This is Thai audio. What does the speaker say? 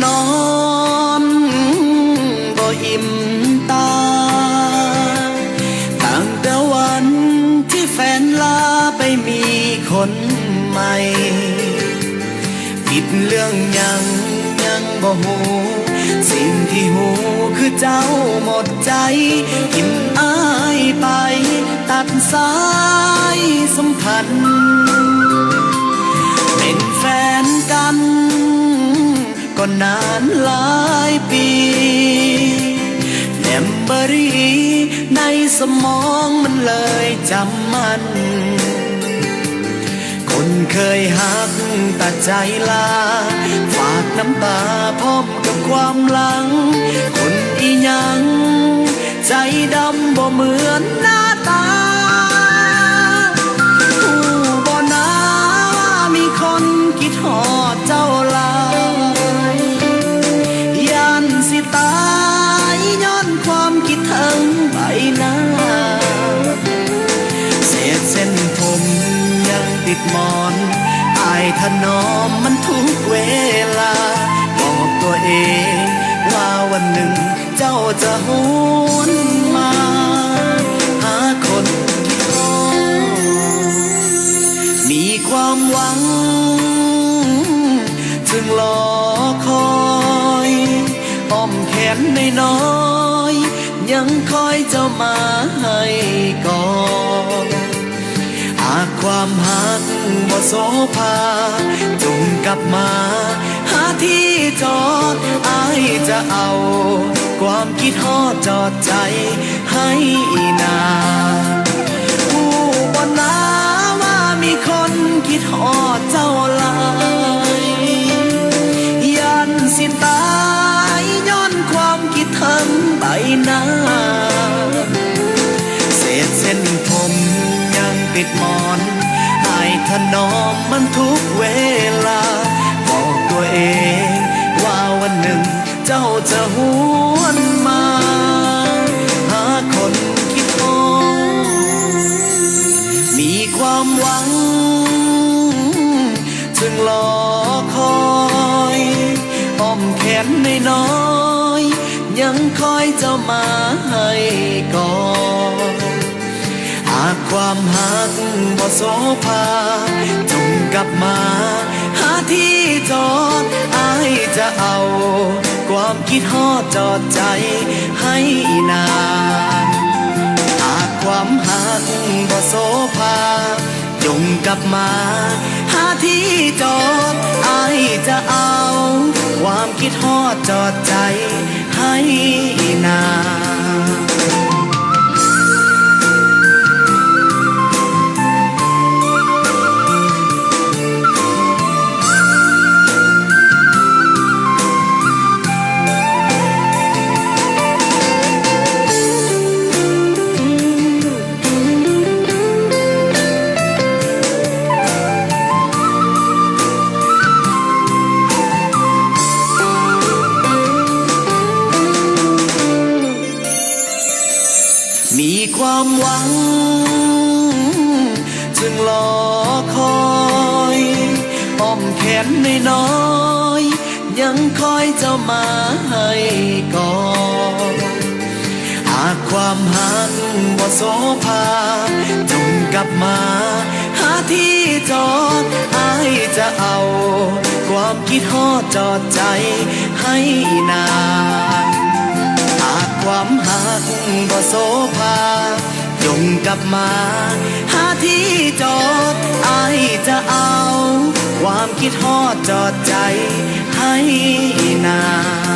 นอนบ่อิ่มตาตั้งแต่วันที่แฟนลาไปมีคนใหม่ผิดเรื่องยังบ่หูสิ่งที่หูคือเจ้าหมดใจทิ่มอ้ายไปตัดสายสัมพันธ์เป็นแฟนกันก็นานหลายปีเมมโมรีในสมองมันเลยจำมันคนเคยหักตัดใจลาฝากน้ำตาพร้อมกับความหลังคนอีหยังใจดำบ่เหมือนหน้าตาผู้บ่นาว่ามีคนคิดฮอดเจ้าหลายย่านสิตายย้อนความคิดถึงใบหน้าเศษเส้นผมยังติดหมอนอายถนอมมันทุกเวลาบอกตัวเองว่าวันหนึ่งเจ้าจะหวนมาหาคนที่รอมีความหวังจึงรอคอยอ้อมแขนน้อยๆยังคอยเจ้ามาให้ก่อนหากความหักบ่โสภาจงกลับมาหาที่จอดอายจะเอาความคิดฮอดจอดใจให้นานผู้บ่นาว่ามีคนคิดฮอดเจ้าหลายยันสิตายย้อนความคิดถึงใบหน้าเศษเส้นผมยังติดหมอนอายถนอมมันทุกเวลาบอกตัวเองว่าวันหนึ่งเจ้าจะหวนมาหาคนคิดฮอดมีความหวังจึงรอคอยอ้อมแขนน้อยๆยังคอยเจ้ามาให้ก่อนหากความหักบ่โสภาจงกลับมาหาที่จอดอายจะเอาความคิดฮอดจอดใจให้นานหากความหักบ่โสภาจงกลับมาหาที่จอดอายจะเอาความคิดฮอดจอดใจให้นานมีความหวังจึงรอคอยอ้อมแขนน้อยๆยังคอยเจ้ามาให้ก่อนหากความหักบ่โสภาจงกลับมาหาที่จอดอายจะเอาความคิดฮอดจอดใจให้นานหากความหักบ่โสภาจงกลับมาหาที่จอดอายจะเอาความคิดฮอดจอดใจให้นาน